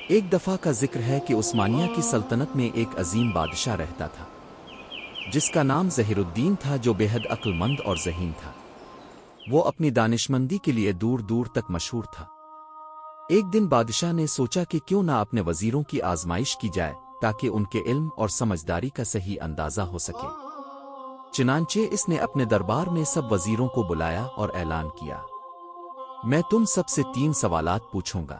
ایک دفعہ کا ذکر ہے کہ عثمانیہ کی سلطنت میں ایک عظیم بادشاہ رہتا تھا جس کا نام ظہیر الدین تھا، جو بے حد عقل مند اور ذہین تھا۔ وہ اپنی دانشمندی کے لیے دور دور تک مشہور تھا۔ ایک دن بادشاہ نے سوچا کہ کیوں نہ اپنے وزیروں کی آزمائش کی جائے تاکہ ان کے علم اور سمجھداری کا صحیح اندازہ ہو سکے۔ چنانچہ اس نے اپنے دربار میں سب وزیروں کو بلایا اور اعلان کیا، میں تم سب سے 3 سوالات پوچھوں گا۔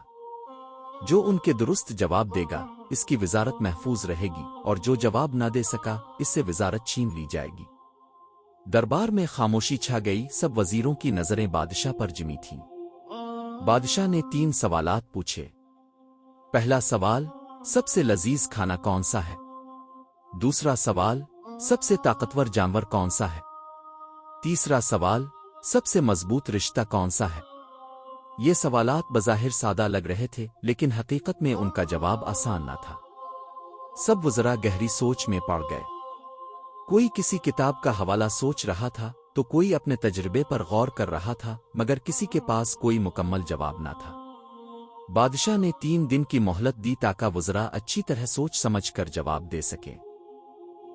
جو ان کے درست جواب دے گا اس کی وزارت محفوظ رہے گی، اور جو جواب نہ دے سکا اس سے وزارت چھین لی جائے گی۔ دربار میں خاموشی چھا گئی، سب وزیروں کی نظریں بادشاہ پر جمی تھیں۔ بادشاہ نے 3 سوالات پوچھے۔ پہلا سوال، سب سے لذیذ کھانا کون سا ہے؟ دوسرا سوال، سب سے طاقتور جانور کون سا ہے؟ تیسرا سوال، سب سے مضبوط رشتہ کون سا ہے؟ یہ سوالات بظاہر سادہ لگ رہے تھے، لیکن حقیقت میں ان کا جواب آسان نہ تھا۔ سب وزراء گہری سوچ میں پڑ گئے۔ کوئی کسی کتاب کا حوالہ سوچ رہا تھا تو کوئی اپنے تجربے پر غور کر رہا تھا، مگر کسی کے پاس کوئی مکمل جواب نہ تھا۔ بادشاہ نے 3 دن کی مہلت دی تاکہ وزراء اچھی طرح سوچ سمجھ کر جواب دے سکیں۔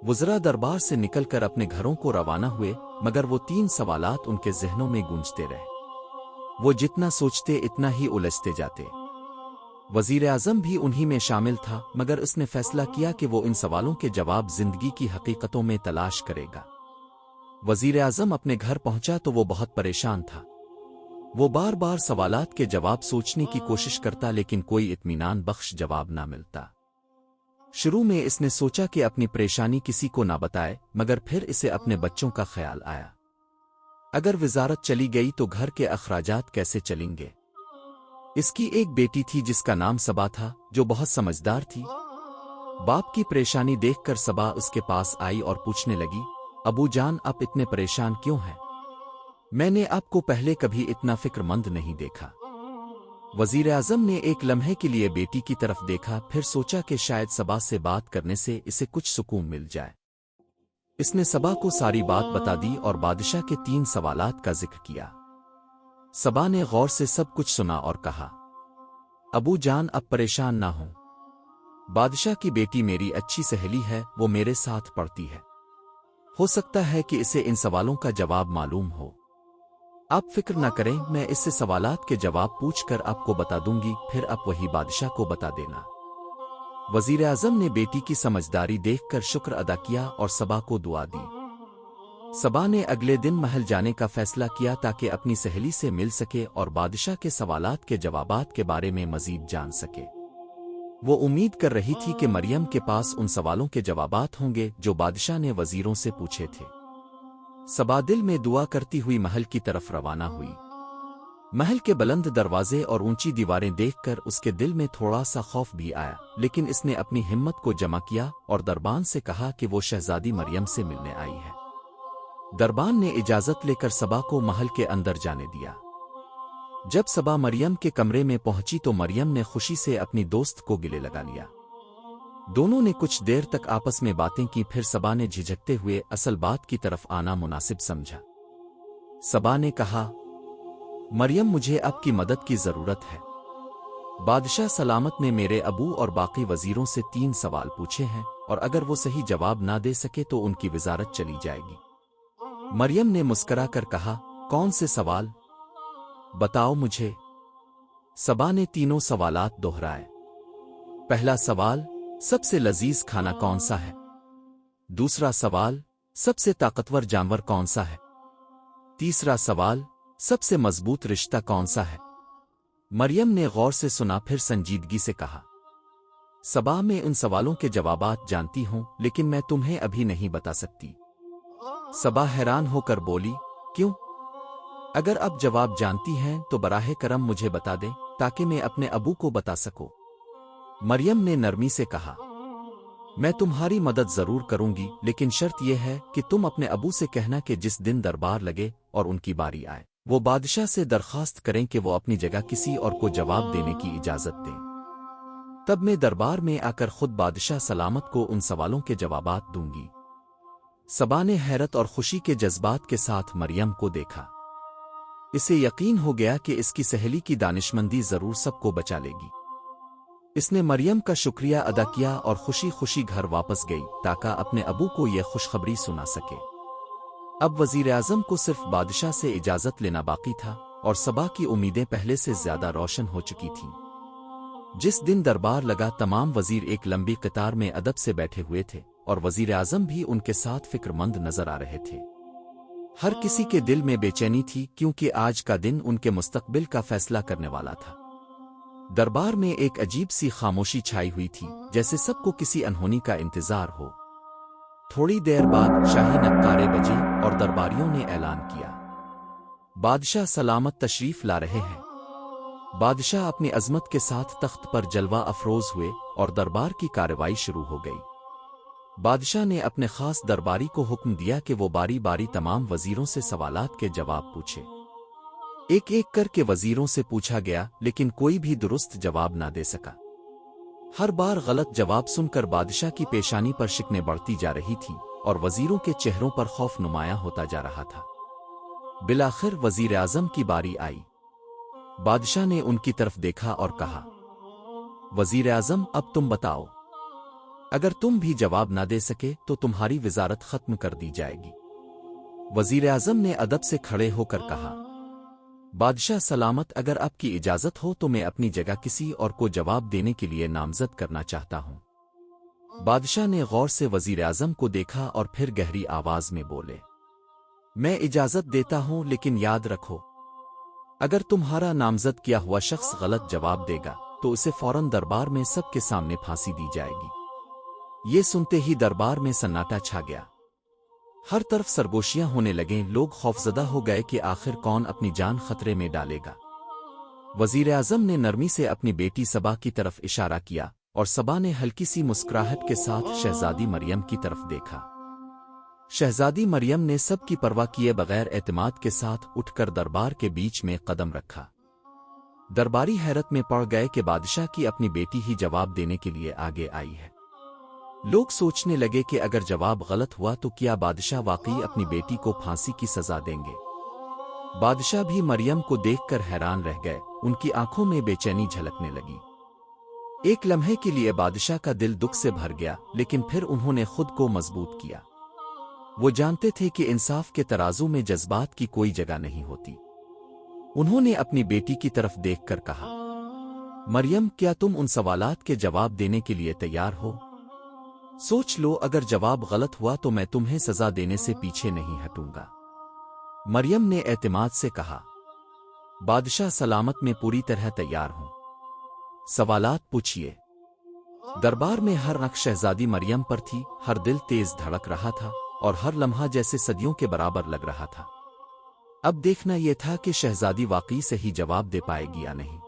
وزراء دربار سے نکل کر اپنے گھروں کو روانہ ہوئے، مگر وہ 3 سوالات ان کے ذہنوں میں گونجتے رہے۔ وہ جتنا سوچتے اتنا ہی الجھتے جاتے۔ وزیر اعظم بھی انہی میں شامل تھا، مگر اس نے فیصلہ کیا کہ وہ ان سوالوں کے جواب زندگی کی حقیقتوں میں تلاش کرے گا۔ وزیر اعظم اپنے گھر پہنچا تو وہ بہت پریشان تھا۔ وہ بار بار سوالات کے جواب سوچنے کی کوشش کرتا، لیکن کوئی اطمینان بخش جواب نہ ملتا۔ شروع میں اس نے سوچا کہ اپنی پریشانی کسی کو نہ بتائے، مگر پھر اسے اپنے بچوں کا خیال آیا۔ اگر وزارت چلی گئی تو گھر کے اخراجات کیسے چلیں گے؟ اس کی ایک بیٹی تھی جس کا نام صبا تھا، جو بہت سمجھدار تھی۔ باپ کی پریشانی دیکھ کر صبا اس کے پاس آئی اور پوچھنے لگی، ابو جان آپ اتنے پریشان کیوں ہیں؟ میں نے آپ کو پہلے کبھی اتنا فکر مند نہیں دیکھا۔ وزیر اعظم نے ایک لمحے کے لیے بیٹی کی طرف دیکھا، پھر سوچا کہ شاید صبا سے بات کرنے سے اسے کچھ سکون مل جائے۔ اس نے صبا کو ساری بات بتا دی اور بادشاہ کے 3 سوالات کا ذکر کیا۔ صبا نے غور سے سب کچھ سنا اور کہا، ابو جان اب پریشان نہ ہوں۔ بادشاہ کی بیٹی میری اچھی سہیلی ہے، وہ میرے ساتھ پڑھتی ہے۔ ہو سکتا ہے کہ اسے ان سوالوں کا جواب معلوم ہو۔ آپ فکر نہ کریں، میں اس سے سوالات کے جواب پوچھ کر آپ کو بتا دوں گی، پھر آپ وہی بادشاہ کو بتا دینا۔ وزیر اعظم نے بیٹی کی سمجھداری دیکھ کر شکر ادا کیا اور صبا کو دعا دی۔ صبا نے اگلے دن محل جانے کا فیصلہ کیا تاکہ اپنی سہیلی سے مل سکے اور بادشاہ کے سوالات کے جوابات کے بارے میں مزید جان سکے۔ وہ امید کر رہی تھی کہ مریم کے پاس ان سوالوں کے جوابات ہوں گے جو بادشاہ نے وزیروں سے پوچھے تھے۔ صبا دل میں دعا کرتی ہوئی محل کی طرف روانہ ہوئی۔ محل کے بلند دروازے اور اونچی دیواریں دیکھ کر اس کے دل میں تھوڑا سا خوف بھی آیا، لیکن اس نے اپنی ہمت کو جمع کیا اور دربان سے کہا کہ وہ شہزادی مریم سے ملنے آئی ہے۔ دربان نے اجازت لے کر صبا کو محل کے اندر جانے دیا۔ جب صبا مریم کے کمرے میں پہنچی تو مریم نے خوشی سے اپنی دوست کو گلے لگا لیا۔ دونوں نے کچھ دیر تک آپس میں باتیں کی، پھر صبا نے جھجکتے ہوئے اصل بات کی طرف آنا مناسب سمجھا۔ صبا نے کہا، مریم مجھے آپ کی مدد کی ضرورت ہے۔ بادشاہ سلامت نے میرے ابو اور باقی وزیروں سے 3 سوال پوچھے ہیں، اور اگر وہ صحیح جواب نہ دے سکے تو ان کی وزارت چلی جائے گی۔ مریم نے مسکرا کر کہا، کون سے سوال؟ بتاؤ مجھے۔ صبا نے تینوں سوالات دہرائے۔ پہلا سوال، سب سے لذیذ کھانا کون سا ہے؟ دوسرا سوال، سب سے طاقتور جانور کون سا ہے؟ تیسرا سوال، سب سے مضبوط رشتہ کون سا ہے؟ مریم نے غور سے سنا، پھر سنجیدگی سے کہا، صبا میں ان سوالوں کے جوابات جانتی ہوں، لیکن میں تمہیں ابھی نہیں بتا سکتی۔ صبا حیران ہو کر بولی، کیوں؟ اگر آپ جواب جانتی ہیں تو براہ کرم مجھے بتا دیں تاکہ میں اپنے ابو کو بتا سکوں۔ مریم نے نرمی سے کہا، میں تمہاری مدد ضرور کروں گی، لیکن شرط یہ ہے کہ تم اپنے ابو سے کہنا کہ جس دن دربار لگے اور ان کی باری آئے، وہ بادشاہ سے درخواست کریں کہ وہ اپنی جگہ کسی اور کو جواب دینے کی اجازت دیں۔ تب میں دربار میں آ کر خود بادشاہ سلامت کو ان سوالوں کے جوابات دوں گی۔ صبا نے حیرت اور خوشی کے جذبات کے ساتھ مریم کو دیکھا۔ اسے یقین ہو گیا کہ اس کی سہیلی کی دانشمندی ضرور سب کو بچا لے گی۔ اس نے مریم کا شکریہ ادا کیا اور خوشی خوشی گھر واپس گئی تاکہ اپنے ابو کو یہ خوشخبری سنا سکے۔ اب وزیر اعظم کو صرف بادشاہ سے اجازت لینا باقی تھا اور صبا کی امیدیں پہلے سے زیادہ روشن ہو چکی تھیں۔ جس دن دربار لگا تمام وزیر ایک لمبی قطار میں ادب سے بیٹھے ہوئے تھے اور وزیر اعظم بھی ان کے ساتھ فکر مند نظر آ رہے تھے۔ ہر کسی کے دل میں بے چینی تھی کیونکہ آج کا دن ان کے مستقبل کا فیصلہ کرنے والا تھا۔ دربار میں ایک عجیب سی خاموشی چھائی ہوئی تھی، جیسے سب کو کسی انہونی کا انتظار ہو۔ تھوڑی دیر بعد شاہی نغارے بجے اور درباریوں نے اعلان کیا، بادشاہ سلامت تشریف لا رہے ہیں۔ بادشاہ اپنی عظمت کے ساتھ تخت پر جلوہ افروز ہوئے اور دربار کی کارروائی شروع ہو گئی۔ بادشاہ نے اپنے خاص درباری کو حکم دیا کہ وہ باری باری تمام وزیروں سے سوالات کے جواب پوچھے۔ ایک ایک کر کے وزیروں سے پوچھا گیا لیکن کوئی بھی درست جواب نہ دے سکا۔ ہر بار غلط جواب سن کر بادشاہ کی پیشانی پر شکنیں بڑھتی جا رہی تھیں اور وزیروں کے چہروں پر خوف نمایاں ہوتا جا رہا تھا۔ بالآخر وزیر اعظم کی باری آئی۔ بادشاہ نے ان کی طرف دیکھا اور کہا، وزیر اعظم اب تم بتاؤ، اگر تم بھی جواب نہ دے سکے تو تمہاری وزارت ختم کر دی جائے گی۔ وزیر اعظم نے ادب سے کھڑے ہو کر کہا، بادشاہ سلامت، اگر آپ کی اجازت ہو تو میں اپنی جگہ کسی اور کو جواب دینے کے لیے نامزد کرنا چاہتا ہوں۔ بادشاہ نے غور سے وزیر اعظم کو دیکھا اور پھر گہری آواز میں بولے، میں اجازت دیتا ہوں، لیکن یاد رکھو، اگر تمہارا نامزد کیا ہوا شخص غلط جواب دے گا تو اسے فوراً دربار میں سب کے سامنے پھانسی دی جائے گی۔ یہ سنتے ہی دربار میں سناٹا چھا گیا۔ ہر طرف سرگوشیاں ہونے لگیں، لوگ خوفزدہ ہو گئے کہ آخر کون اپنی جان خطرے میں ڈالے گا۔ وزیر اعظم نے نرمی سے اپنی بیٹی صبا کی طرف اشارہ کیا اور صبا نے ہلکی سی مسکراہٹ کے ساتھ شہزادی مریم کی طرف دیکھا۔ شہزادی مریم نے سب کی پرواہ کیے بغیر اعتماد کے ساتھ اٹھ کر دربار کے بیچ میں قدم رکھا۔ درباری حیرت میں پڑ گئے کہ بادشاہ کی اپنی بیٹی ہی جواب دینے کے لیے آگے آئی ہے۔ لوگ سوچنے لگے کہ اگر جواب غلط ہوا تو کیا بادشاہ واقعی اپنی بیٹی کو پھانسی کی سزا دیں گے؟ بادشاہ بھی مریم کو دیکھ کر حیران رہ گئے، ان کی آنکھوں میں بے چینی جھلکنے لگی۔ ایک لمحے کے لیے بادشاہ کا دل دکھ سے بھر گیا، لیکن پھر انہوں نے خود کو مضبوط کیا۔ وہ جانتے تھے کہ انصاف کے ترازو میں جذبات کی کوئی جگہ نہیں ہوتی۔ انہوں نے اپنی بیٹی کی طرف دیکھ کر کہا، مریم، کیا تم ان سوالات کے جواب دینے کے لیے تیار ہو؟ سوچ لو، اگر جواب غلط ہوا تو میں تمہیں سزا دینے سے پیچھے نہیں ہٹوں گا۔ مریم نے اعتماد سے کہا، بادشاہ سلامت، میں پوری طرح تیار ہوں، سوالات پوچھیے۔ دربار میں ہر آنکھ شہزادی مریم پر تھی، ہر دل تیز دھڑک رہا تھا اور ہر لمحہ جیسے صدیوں کے برابر لگ رہا تھا۔ اب دیکھنا یہ تھا کہ شہزادی واقعی صحیح جواب دے پائے گی یا نہیں۔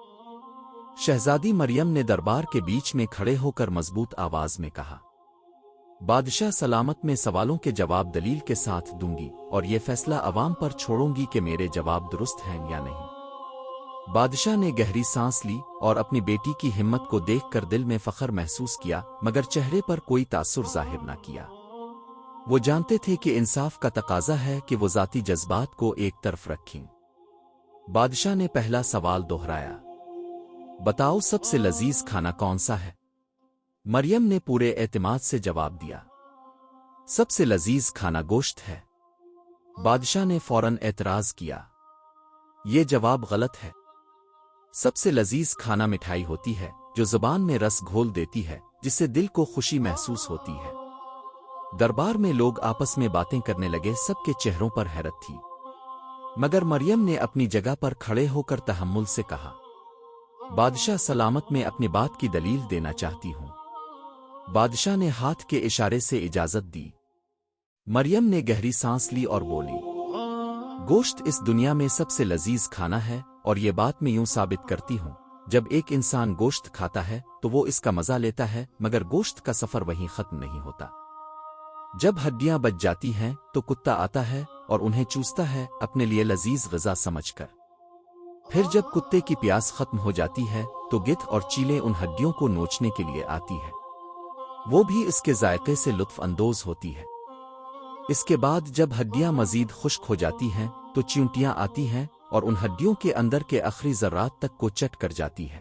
شہزادی مریم نے دربار کے بیچ میں کھڑے ہو کر مضبوط آواز میں کہا، بادشاہ سلامت، میں سوالوں کے جواب دلیل کے ساتھ دوں گی اور یہ فیصلہ عوام پر چھوڑوں گی کہ میرے جواب درست ہیں یا نہیں۔ بادشاہ نے گہری سانس لی اور اپنی بیٹی کی ہمت کو دیکھ کر دل میں فخر محسوس کیا، مگر چہرے پر کوئی تاثر ظاہر نہ کیا۔ وہ جانتے تھے کہ انصاف کا تقاضا ہے کہ وہ ذاتی جذبات کو ایک طرف رکھیں۔ بادشاہ نے پہلا سوال دہرایا، بتاؤ سب سے لذیذ کھانا کون سا ہے؟ مریم نے پورے اعتماد سے جواب دیا، سب سے لذیذ کھانا گوشت ہے۔ بادشاہ نے فوراً اعتراض کیا، یہ جواب غلط ہے۔ سب سے لذیذ کھانا مٹھائی ہوتی ہے جو زبان میں رس گھول دیتی ہے، جس سے دل کو خوشی محسوس ہوتی ہے۔ دربار میں لوگ آپس میں باتیں کرنے لگے، سب کے چہروں پر حیرت تھی، مگر مریم نے اپنی جگہ پر کھڑے ہو کر تحمل سے کہا، بادشاہ سلامت، میں اپنی بات کی دلیل دینا چاہتی ہوں۔ بادشاہ نے ہاتھ کے اشارے سے اجازت دی۔ مریم نے گہری سانس لی اور بولی، گوشت اس دنیا میں سب سے لذیذ کھانا ہے، اور یہ بات میں یوں ثابت کرتی ہوں، جب ایک انسان گوشت کھاتا ہے تو وہ اس کا مزہ لیتا ہے، مگر گوشت کا سفر وہیں ختم نہیں ہوتا۔ جب ہڈیاں بچ جاتی ہیں تو کتا آتا ہے اور انہیں چوستا ہے اپنے لیے لذیذ غذا سمجھ کر۔ پھر جب کتے کی پیاس ختم ہو جاتی ہے تو گدھ اور چیلیں ان ہڈیوں کو نوچنے کے لیے آتی ہے، وہ بھی اس کے ذائقے سے لطف اندوز ہوتی ہے۔ اس کے بعد جب ہڈیاں مزید خشک ہو جاتی ہیں تو چیونٹیاں آتی ہیں اور ان ہڈیوں کے اندر کے آخری ذرات تک کو چٹ کر جاتی ہے۔